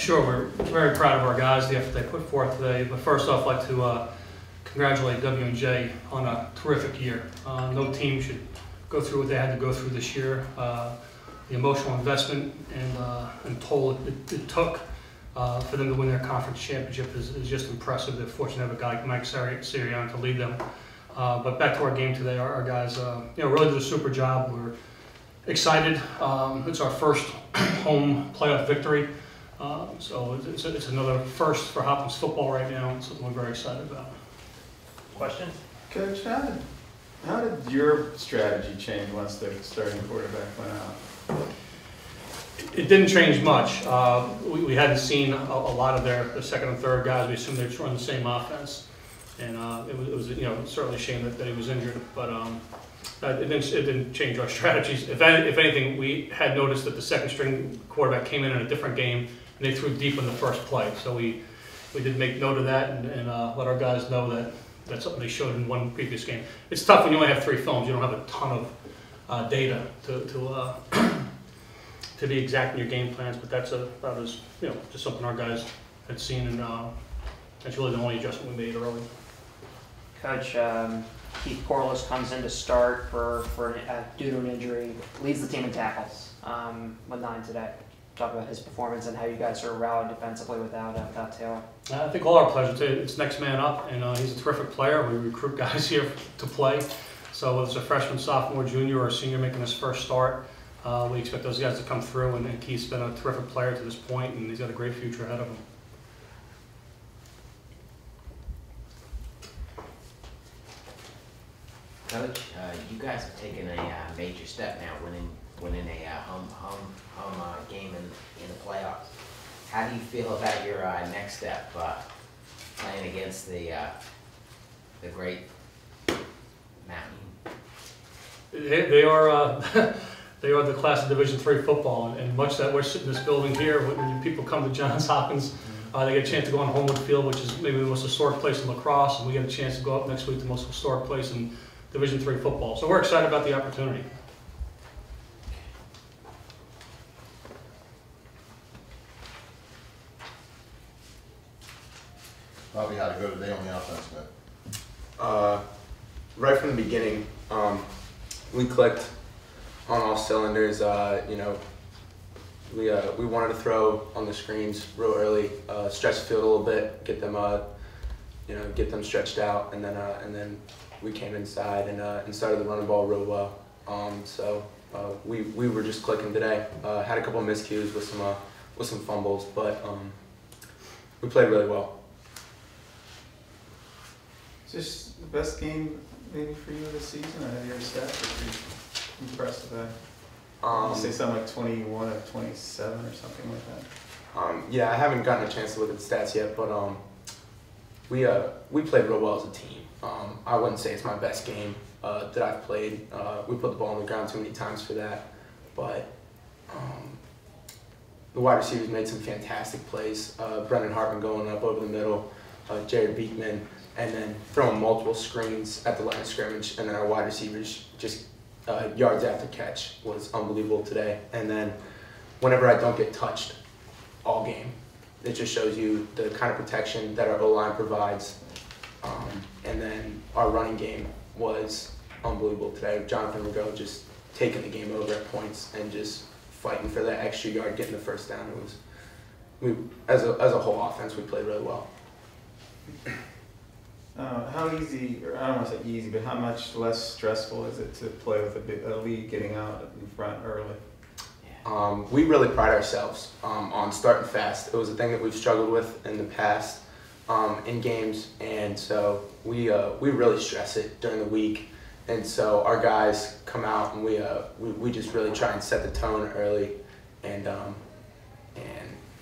Sure, we're very proud of our guys, the effort they put forth today. But first off, I'd like to congratulate W&J on a terrific year. No team should go through what they had to go through this year. The emotional investment and toll it took for them to win their conference championship is just impressive. They're fortunate to have a guy like Mike Sirianni to lead them. But back to our game today, our guys really did a super job. We're excited. It's our first home playoff victory. So it's another first for Hopkins football right now, and something we're very excited about. Questions? Coach, how did your strategy change once the starting quarterback went out? It didn't change much. We hadn't seen a lot of their second and third guys. We assumed they'd run the same offense, and it was certainly a shame that he was injured, but it didn't change our strategies. If anything, we had noticed that the second string quarterback came in a different game, and they threw deep in the first play. So we did make note of that and let our guys know that that's something they showed in one previous game. It's tough when you only have 3 films. You don't have a ton of data to be exact in your game plans, but that was just something our guys had seen, and that's really the only adjustment we made early. Coach, Keith Corliss comes in to start due to an injury, leads the team in tackles with 9 today. Talk about his performance and how you guys are rallied defensively without Taylor. I think all our players, it's next man up, and he's a terrific player. We recruit guys here to play. So whether it's a freshman, sophomore, junior, or senior making his first start, we expect those guys to come through, and Keith's been a terrific player to this point, and he's got a great future ahead of him. Coach, you guys have taken a major step now, winning a home game in the playoffs. How do you feel about your next step, playing against the great Mountain? They are they are the class of Division III football, and much that we're sitting in this building here, when people come to Johns Hopkins, they get a chance to go on Homewood Field, which is maybe the most historic place in lacrosse, and we get a chance to go up next week to the most historic place in Division III football. So we're excited about the opportunity. Robbie, how'd it go today on the offense, man? Right from the beginning, we clicked on all cylinders. We wanted to throw on the screens real early, stretch the field a little bit, get them stretched out, and then we came inside and started the running ball real well. We were just clicking today. Had a couple of miscues with some fumbles, but we played really well. Is this the best game maybe for you this season? I have your stats are pretty impressive. You say something like 21 or 27 or something like that. Yeah, I haven't gotten a chance to look at the stats yet, but we played real well as a team. I wouldn't say it's my best game that I've played. We put the ball on the ground too many times for that, but the wide receivers made some fantastic plays. Brendan Hartman going up over the middle, Jared Beekman, and then throwing multiple screens at the line of scrimmage, and then our wide receivers just yards after catch was unbelievable today. And then whenever I don't get touched all game, it just shows you the kind of protection that our O-line provides. And then our running game was unbelievable today. Jonathan RIGAUD just taking the game over at points and just fighting for that extra yard, getting the first down. As a whole offense, we played really well. How easy, or I don't want to say easy, but how much less stressful is it to play with a lead getting out in front early? We really pride ourselves on starting fast. It was a thing that we've struggled with in the past in games, and so we really stress it during the week. And so our guys come out and we just really try and set the tone early, and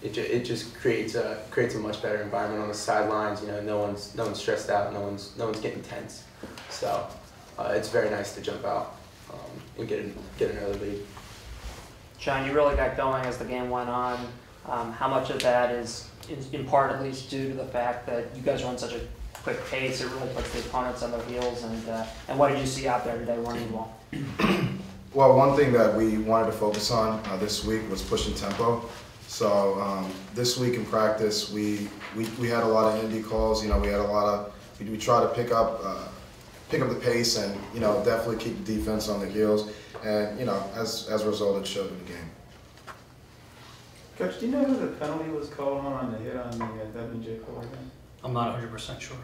it just creates a much better environment on the sidelines. No one's stressed out, no one's getting tense. So it's very nice to jump out and get an early lead. John, you really got going as the game went on. How much of that is in part at least due to the fact that you guys run such a quick pace? It really puts the opponents on their heels. And what did you see out there today running the ball? Well, one thing that we wanted to focus on this week was pushing tempo. So this week in practice, we had a lot of indie calls. You know, we had a lot of, we try to pick up the pace and, you know, definitely keep the defense on their heels. And, you know, as a result, it showed in the game. Coach, do you know who the penalty was called on the hit on the WJ player? I'm not 100% sure.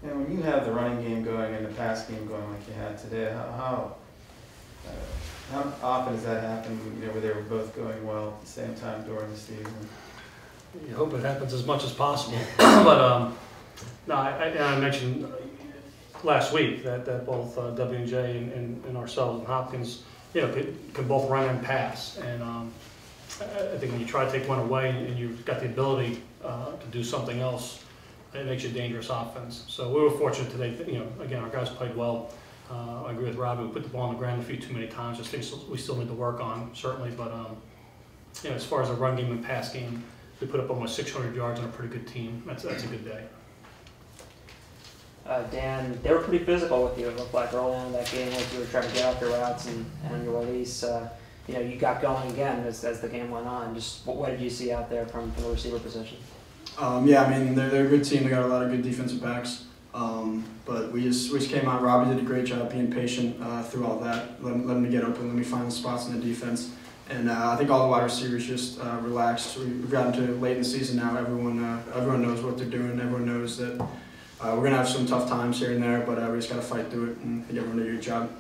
And when you have the running game going and the pass game going like you had today, how often does that happen, you know, where they were both going well at the same time during the season? You hope it happens as much as possible. But no, I mentioned last week that both W&J and ourselves and Hopkins, you know, can both run and pass. And I think when you try to take one away and you've got the ability to do something else, it makes you a dangerous offense. So we were fortunate today. You know, again, our guys played well. I agree with Robbie. We put the ball on the ground a few too many times. Just things we still need to work on, certainly. But you know, as far as the run game and pass game, we put up almost 600 yards on a pretty good team. That's a good day. Dan, they were pretty physical with you. It looked like early on in that game, like you were trying to get out your routes and on your release. You know, you got going again as the game went on. Just what did you see out there from the receiver position? Yeah, I mean, they're a good team. They got a lot of good defensive backs. But we just came out. Robbie did a great job being patient through all that, letting me get open, letting me find the spots in the defense. And I think all the wide receivers just relaxed. We've gotten to late in the season now. Everyone knows what they're doing. Everyone knows that we're going to have some tough times here and there, but we just got to fight through it, and I think everyone did a good job.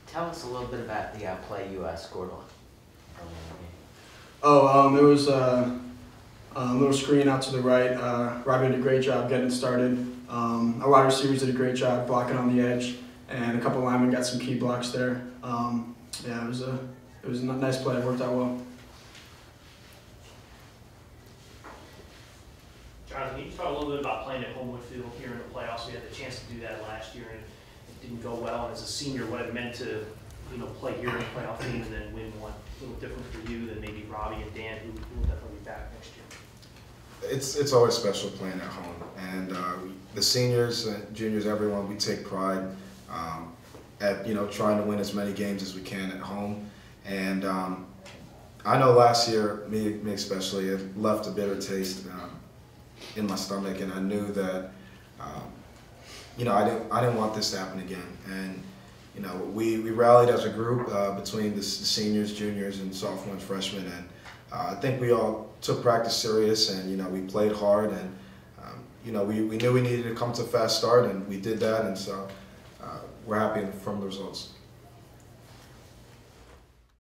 Tell us a little bit about the play you scored on. It was a little screen out to the right. Robbie did a great job getting started. Our wide receivers did a great job blocking on the edge, and a couple linemen got some key blocks there. Yeah, it was a nice play. It worked out well. Jonathan, can you talk a little bit about playing at Homewood Field here in the playoffs? We had the chance to do that last year, and it didn't go well. And as a senior, what it meant to, you know, play here in a playoff game and then win one. A little different for you than maybe Robbie and Dan, who will definitely be back next year. It's always special playing at home, and the seniors, juniors, everyone, we take pride at, you know, trying to win as many games as we can at home. And I know last year, me especially, it left a bitter taste in my stomach, and I knew that you know, I didn't want this to happen again. And you know, we rallied as a group between the seniors, juniors, and sophomores, freshmen, and I think we all took practice serious, and you know, we played hard, and you know, we knew we needed to come to a fast start, and we did that, and so we're happy from the results.